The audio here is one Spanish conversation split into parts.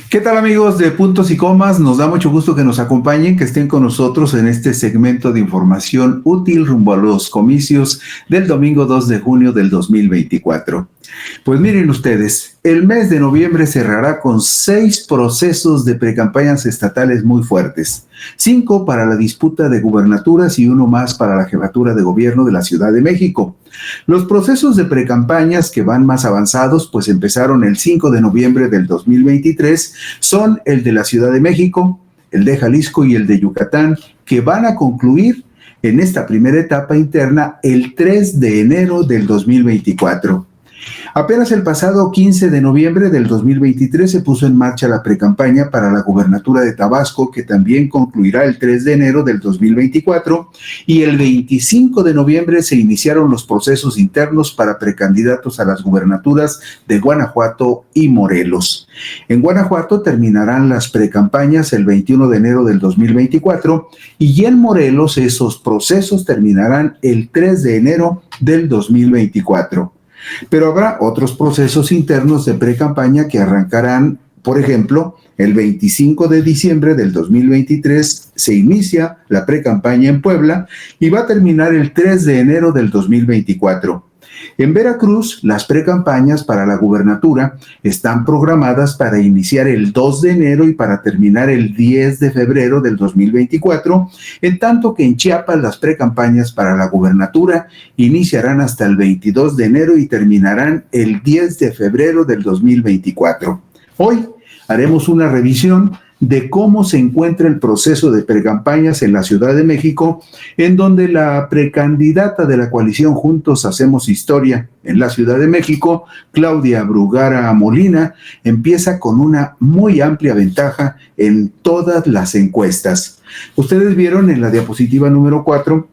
¿Qué tal, amigos de Puntos y Comas? Nos da mucho gusto que nos acompañen, que estén con nosotros en este segmento de información útil rumbo a los comicios del domingo 2 de junio del 2024. Pues miren ustedes, el mes de noviembre cerrará con 6 procesos de precampañas estatales muy fuertes, 5 para la disputa de gubernaturas y 1 más para la jefatura de gobierno de la Ciudad de México. Los procesos de precampañas que van más avanzados, pues empezaron el 5 de noviembre del 2023, son el de la Ciudad de México, el de Jalisco y el de Yucatán, que van a concluir en esta primera etapa interna el 3 de enero del 2024. Apenas el pasado 15 de noviembre del 2023 se puso en marcha la precampaña para la gubernatura de Tabasco, que también concluirá el 3 de enero del 2024, y el 25 de noviembre se iniciaron los procesos internos para precandidatos a las gubernaturas de Guanajuato y Morelos. En Guanajuato terminarán las precampañas el 21 de enero del 2024 y en Morelos esos procesos terminarán el 3 de enero del 2024. Pero habrá otros procesos internos de precampaña que arrancarán, por ejemplo, el 25 de diciembre del 2023 se inicia la precampaña en Puebla y va a terminar el 3 de enero del 2024. En Veracruz, las precampañas para la gubernatura están programadas para iniciar el 2 de enero y para terminar el 10 de febrero del 2024, en tanto que en Chiapas las precampañas para la gubernatura iniciarán hasta el 22 de enero y terminarán el 10 de febrero del 2024. Hoy haremos una revisión de cómo se encuentra el proceso de precampañas en la Ciudad de México, en donde la precandidata de la coalición Juntos Hacemos Historia en la Ciudad de México, Claudia Brugara Molina, empieza con una muy amplia ventaja en todas las encuestas. Ustedes vieron en la diapositiva número 4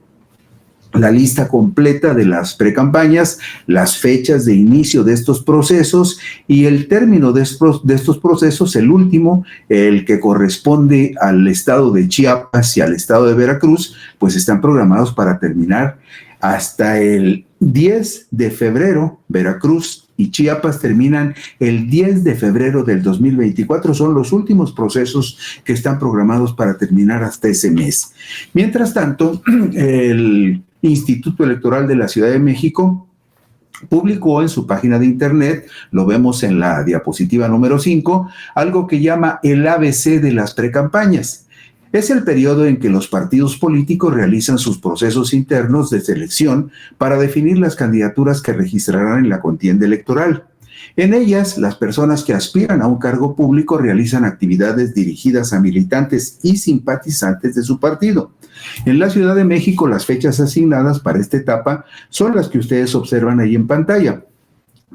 la lista completa de las precampañas, las fechas de inicio de estos procesos y el término de estos procesos, el último, el que corresponde al estado de Chiapas y al estado de Veracruz, pues están programados para terminar hasta el 10 de febrero. Veracruz y Chiapas terminan el 10 de febrero del 2024. Son los últimos procesos que están programados para terminar hasta ese mes. Mientras tanto, el Instituto Electoral de la Ciudad de México publicó en su página de internet, lo vemos en la diapositiva número 5, algo que llama el ABC de las precampañas. Es el periodo en que los partidos políticos realizan sus procesos internos de selección para definir las candidaturas que registrarán en la contienda electoral. En ellas, las personas que aspiran a un cargo público realizan actividades dirigidas a militantes y simpatizantes de su partido. En la Ciudad de México, las fechas asignadas para esta etapa son las que ustedes observan ahí en pantalla.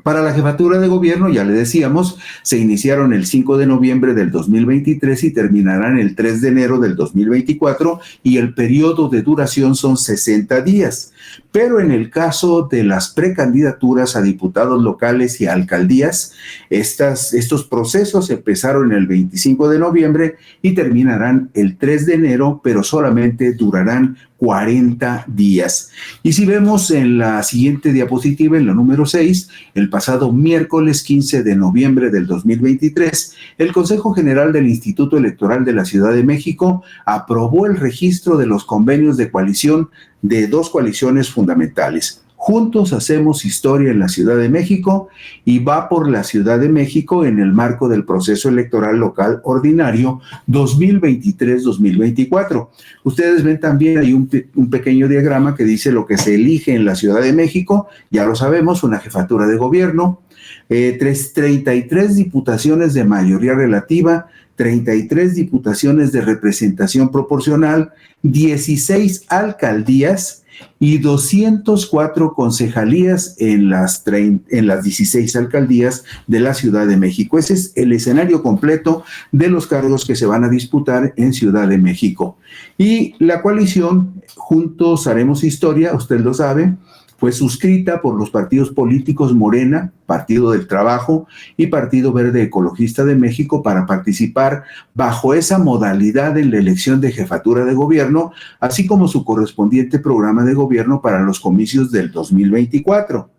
Para la jefatura de gobierno, ya le decíamos, se iniciaron el 5 de noviembre del 2023 y terminarán el 3 de enero del 2024 y el periodo de duración son 60 días. Pero en el caso de las precandidaturas a diputados locales y a alcaldías, estos procesos empezaron el 25 de noviembre y terminarán el 3 de enero, pero solamente durarán 40 días. Y si vemos en la siguiente diapositiva, en la número 6, el pasado miércoles 15 de noviembre del 2023, el Consejo General del Instituto Electoral de la Ciudad de México aprobó el registro de los convenios de coalición de 2 coaliciones fundamentales. Juntos Hacemos Historia en la Ciudad de México y Va por la Ciudad de México en el marco del proceso electoral local ordinario 2023-2024. Ustedes ven también ahí un pequeño diagrama que dice lo que se elige en la Ciudad de México. Ya lo sabemos, una jefatura de gobierno, 33 diputaciones de mayoría relativa, 33 diputaciones de representación proporcional, 16 alcaldías y 204 concejalías en las 16 alcaldías de la Ciudad de México. Ese es el escenario completo de los cargos que se van a disputar en Ciudad de México. Y la coalición Juntos Haremos Historia, usted lo sabe, fue suscrita por los partidos políticos Morena, Partido del Trabajo y Partido Verde Ecologista de México para participar bajo esa modalidad en la elección de jefatura de gobierno, así como su correspondiente programa de gobierno para los comicios del 2024.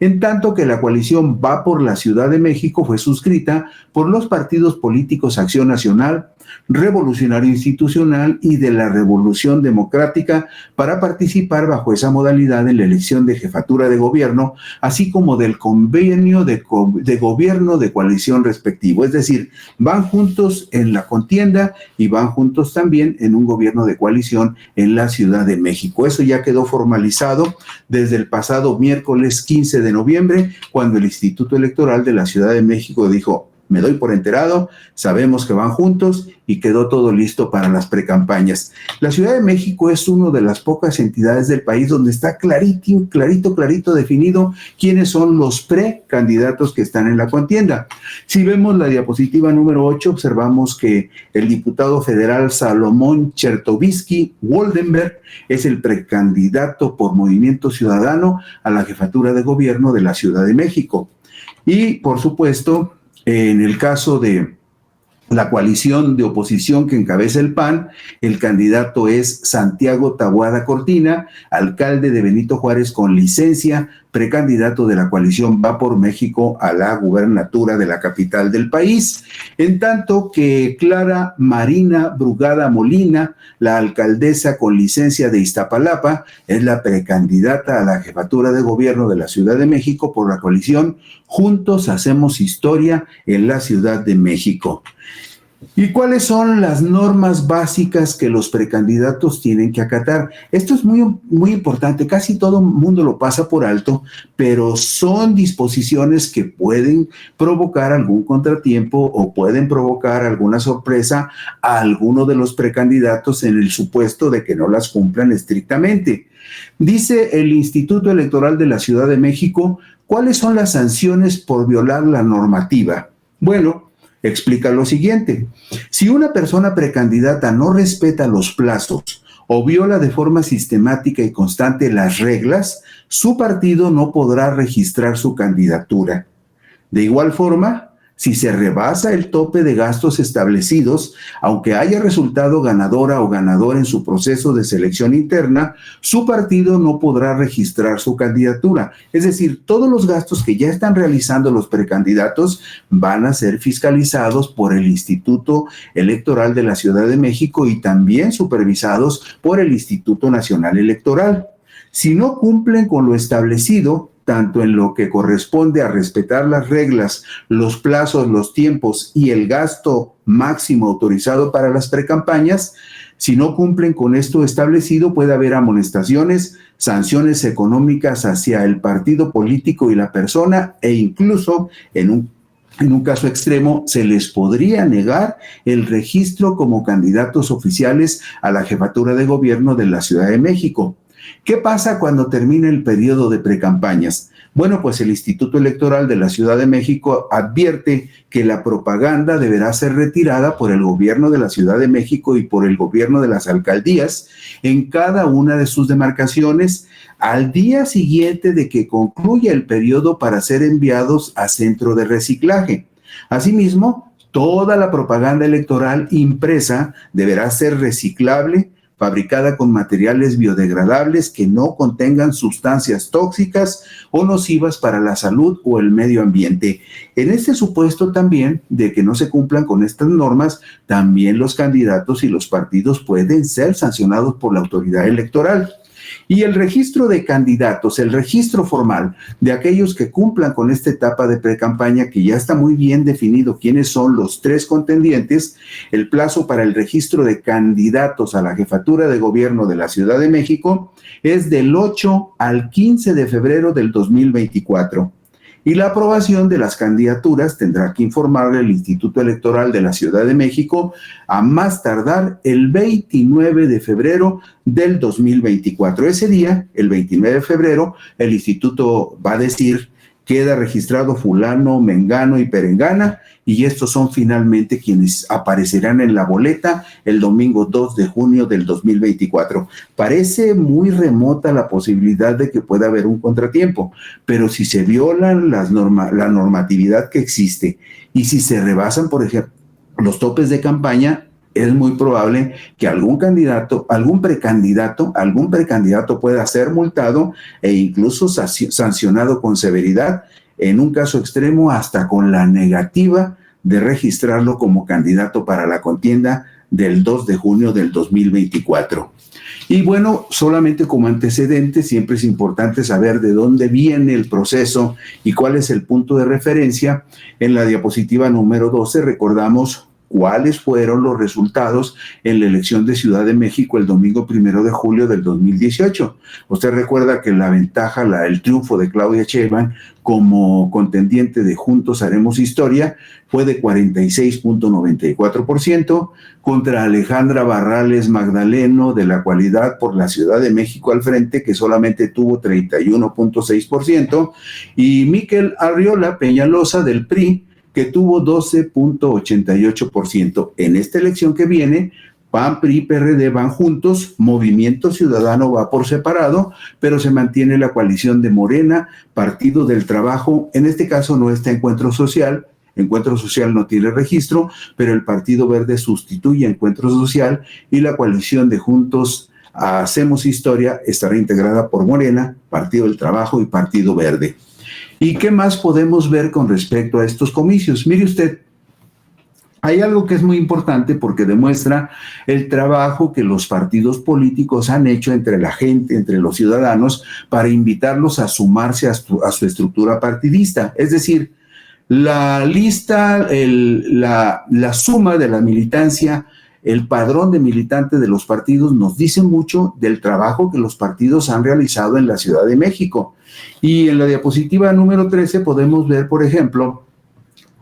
En tanto que la coalición Va por la Ciudad de México fue suscrita por los partidos políticos Acción Nacional, Revolucionario Institucional y de la Revolución Democrática para participar bajo esa modalidad en la elección de jefatura de gobierno, así como del convenio de gobierno de coalición respectivo. Es decir, van juntos en la contienda y van juntos también en un gobierno de coalición en la Ciudad de México. Eso ya quedó formalizado desde el pasado miércoles 15 de noviembre, cuando el Instituto Electoral de la Ciudad de México dijo: me doy por enterado, sabemos que van juntos, y quedó todo listo para las precampañas. La Ciudad de México es una de las pocas entidades del país donde está clarito definido quiénes son los precandidatos que están en la contienda. Si vemos la diapositiva número 8, observamos que el diputado federal Salomón Chertovisky Woldenberg es el precandidato por Movimiento Ciudadano a la jefatura de gobierno de la Ciudad de México. Y, por supuesto, en el caso de la coalición de oposición que encabeza el PAN, el candidato es Santiago Taboada Cortina, alcalde de Benito Juárez con licencia, precandidato de la coalición Va por México a la gubernatura de la capital del país. En tanto que Clara Marina Brugada Molina, la alcaldesa con licencia de Iztapalapa, es la precandidata a la jefatura de gobierno de la Ciudad de México por la coalición Juntos Hacemos Historia en la Ciudad de México. ¿Y cuáles son las normas básicas que los precandidatos tienen que acatar? Esto es muy importante, casi todo el mundo lo pasa por alto, pero son disposiciones que pueden provocar algún contratiempo o pueden provocar alguna sorpresa a alguno de los precandidatos en el supuesto de que no las cumplan estrictamente. Dice el Instituto Electoral de la Ciudad de México, ¿cuáles son las sanciones por violar la normativa? Bueno, explica lo siguiente: si una persona precandidata no respeta los plazos o viola de forma sistemática y constante las reglas, su partido no podrá registrar su candidatura. De igual forma, si se rebasa el tope de gastos establecidos, aunque haya resultado ganadora o ganador en su proceso de selección interna, su partido no podrá registrar su candidatura. Es decir, todos los gastos que ya están realizando los precandidatos van a ser fiscalizados por el Instituto Electoral de la Ciudad de México y también supervisados por el Instituto Nacional Electoral. Si no cumplen con lo establecido, tanto en lo que corresponde a respetar las reglas, los plazos, los tiempos y el gasto máximo autorizado para las precampañas, si no cumplen con esto establecido, puede haber amonestaciones, sanciones económicas hacia el partido político y la persona, e incluso en un caso extremo, se les podría negar el registro como candidatos oficiales a la jefatura de gobierno de la Ciudad de México. ¿Qué pasa cuando termina el periodo de precampañas? Bueno, pues el Instituto Electoral de la Ciudad de México advierte que la propaganda deberá ser retirada por el gobierno de la Ciudad de México y por el gobierno de las alcaldías en cada una de sus demarcaciones al día siguiente de que concluya el periodo para ser enviados a centro de reciclaje. Asimismo, toda la propaganda electoral impresa deberá ser reciclable, fabricada con materiales biodegradables que no contengan sustancias tóxicas o nocivas para la salud o el medio ambiente. En este supuesto también de que no se cumplan con estas normas, también los candidatos y los partidos pueden ser sancionados por la autoridad electoral. Y el registro de candidatos, el registro formal de aquellos que cumplan con esta etapa de precampaña, que ya está muy bien definido quiénes son los tres contendientes, el plazo para el registro de candidatos a la jefatura de gobierno de la Ciudad de México es del 8 al 15 de febrero del 2024. Y la aprobación de las candidaturas tendrá que informarle el Instituto Electoral de la Ciudad de México a más tardar el 29 de febrero del 2024. Ese día, el 29 de febrero, el instituto va a decir queda registrado fulano, mengano y perengana, y estos son finalmente quienes aparecerán en la boleta el domingo 2 de junio del 2024. Parece muy remota la posibilidad de que pueda haber un contratiempo, pero si se violan la normatividad que existe y si se rebasan, por ejemplo, los topes de campaña, es muy probable que algún precandidato pueda ser multado e incluso sancionado con severidad, en un caso extremo hasta con la negativa de registrarlo como candidato para la contienda del 2 de junio del 2024. Y bueno, solamente como antecedente, siempre es importante saber de dónde viene el proceso y cuál es el punto de referencia. En la diapositiva número 12 recordamos cuáles fueron los resultados en la elección de Ciudad de México el domingo 1 de julio del 2018. Usted recuerda que la ventaja, el triunfo de Claudia Sheinbaum como contendiente de Juntos Haremos Historia fue de 46.94% contra Alejandra Barrales Magdaleno de la Coalición por la Ciudad de México al Frente, que solamente tuvo 31.6%, y Miquel Arriola Peñalosa del PRI, que tuvo 12.88%. En esta elección que viene, PAN, PRI, PRD van juntos, Movimiento Ciudadano va por separado, pero se mantiene la coalición de Morena, Partido del Trabajo, en este caso no está Encuentro Social no tiene registro, pero el Partido Verde sustituye a Encuentro Social y la coalición de Juntos Hacemos Historia estará integrada por Morena, Partido del Trabajo y Partido Verde. ¿Y qué más podemos ver con respecto a estos comicios? Mire usted, hay algo que es muy importante porque demuestra el trabajo que los partidos políticos han hecho entre la gente, entre los ciudadanos, para invitarlos a sumarse a su estructura partidista. Es decir, la lista, la suma de la militancia, el padrón de militantes de los partidos nos dice mucho del trabajo que los partidos han realizado en la Ciudad de México. Y en la diapositiva número 13 podemos ver, por ejemplo,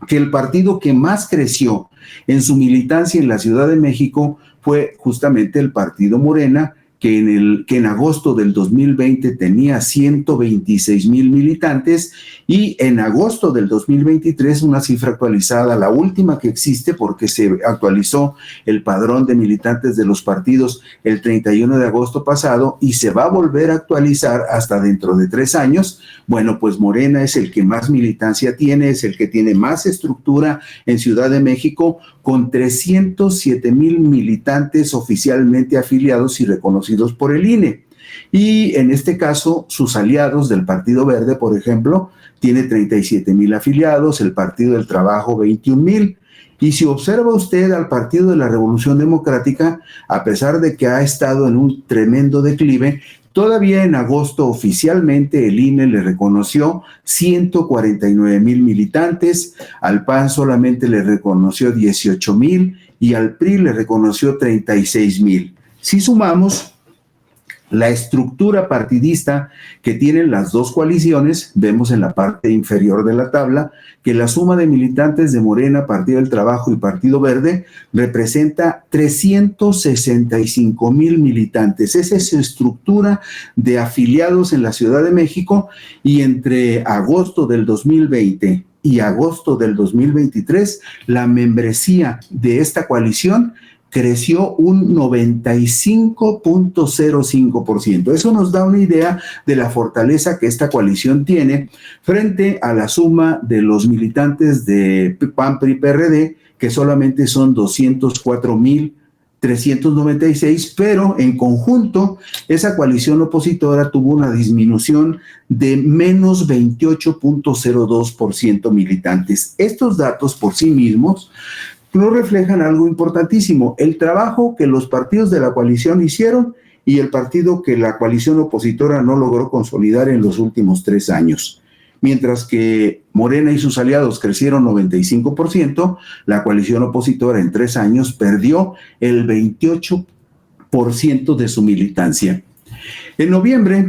que el partido que más creció en su militancia en la Ciudad de México fue justamente el Partido Morena, que en agosto del 2020 tenía 126,000 militantes, y en agosto del 2023, una cifra actualizada, la última que existe porque se actualizó el padrón de militantes de los partidos el 31 de agosto pasado y se va a volver a actualizar hasta dentro de 3 años. Bueno, pues Morena es el que más militancia tiene, es el que tiene más estructura en Ciudad de México, con 307,000 militantes oficialmente afiliados y reconocidos por el INE. Y en este caso, sus aliados del Partido Verde, por ejemplo, tiene 37,000 afiliados, el Partido del Trabajo 21,000. Y si observa usted al Partido de la Revolución Democrática, a pesar de que ha estado en un tremendo declive, todavía en agosto oficialmente el INE le reconoció 149,000 militantes, al PAN solamente le reconoció 18,000 y al PRI le reconoció 36,000. Si sumamos la estructura partidista que tienen las dos coaliciones, vemos en la parte inferior de la tabla que la suma de militantes de Morena, Partido del Trabajo y Partido Verde representa 365,000 militantes. Esa es su estructura de afiliados en la Ciudad de México, y entre agosto del 2020 y agosto del 2023, la membresía de esta coalición creció un 95.05%. Eso nos da una idea de la fortaleza que esta coalición tiene frente a la suma de los militantes de PAN, PRI, PRD, que solamente son 204,396, pero en conjunto esa coalición opositora tuvo una disminución de menos 28.02% militantes. Estos datos por sí mismos nos reflejan algo importantísimo: el trabajo que los partidos de la coalición hicieron y el partido que la coalición opositora no logró consolidar en los últimos 3 años. Mientras que Morena y sus aliados crecieron 95%, la coalición opositora en 3 años perdió el 28% de su militancia. En noviembre,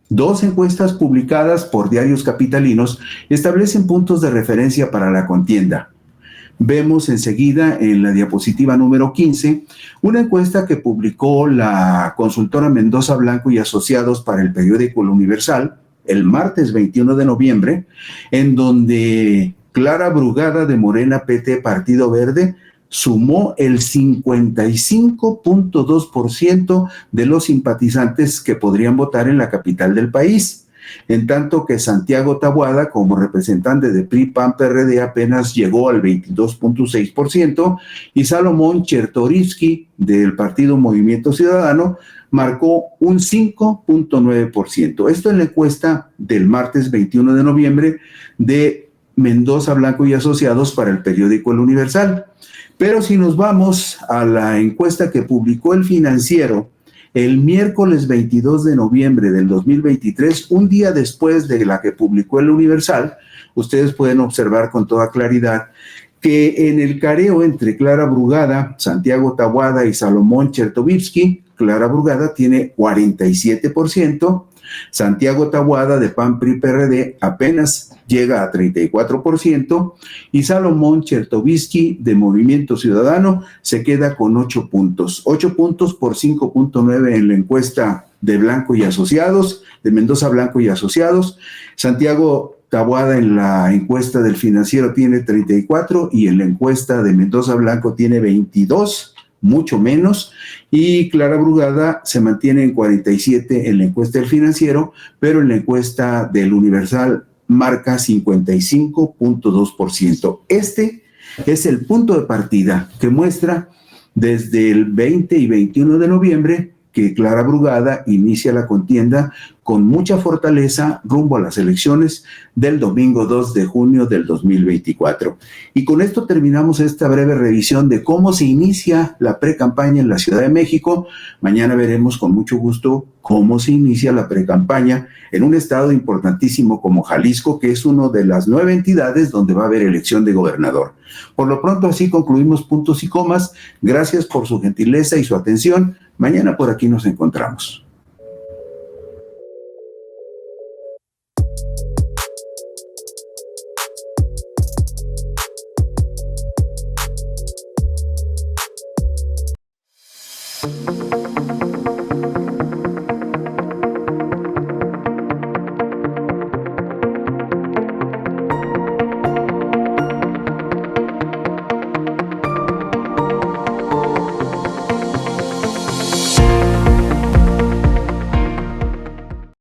2 encuestas publicadas por diarios capitalinos establecen puntos de referencia para la contienda. Vemos enseguida en la diapositiva número 15 una encuesta que publicó la consultora Mendoza Blanco y Asociados para el periódico El Universal, el martes 21 de noviembre, en donde Clara Brugada de Morena PT Partido Verde sumó el 55.2% de los simpatizantes que podrían votar en la capital del país, en tanto que Santiago Taboada, como representante de PRI, PAN, PRD, apenas llegó al 22.6%, y Salomón Chertorivsky, del partido Movimiento Ciudadano, marcó un 5.9%. Esto en la encuesta del martes 21 de noviembre de Mendoza Blanco y Asociados para el periódico El Universal. Pero si nos vamos a la encuesta que publicó El Financiero el miércoles 22 de noviembre del 2023, un día después de la que publicó El Universal, ustedes pueden observar con toda claridad que en el careo entre Clara Brugada, Santiago Taboada y Salomón Chertorivsky, Clara Brugada tiene 47%, Santiago Taboada de PAN PRI PRD apenas llega a 34%, y Salomón Chertorivsky de Movimiento Ciudadano se queda con 8 puntos. 8 puntos por 5.9 en la encuesta de Blanco y Asociados, de Mendoza Blanco y Asociados. Santiago Taboada en la encuesta del Financiero tiene 34 y en la encuesta de Mendoza Blanco tiene 22, mucho menos, y Clara Brugada se mantiene en 47 en la encuesta del Financiero, pero en la encuesta del Universal marca 55.2%. Este es el punto de partida que muestra desde el 20 y 21 de noviembre que Clara Brugada inicia la contienda con mucha fortaleza rumbo a las elecciones del domingo 2 de junio del 2024. Y con esto terminamos esta breve revisión de cómo se inicia la precampaña en la Ciudad de México. Mañana veremos con mucho gusto cómo se inicia la precampaña en un estado importantísimo como Jalisco, que es una de las 9 entidades donde va a haber elección de gobernador. Por lo pronto, así concluimos puntos y comas. Gracias por su gentileza y su atención. Mañana por aquí nos encontramos.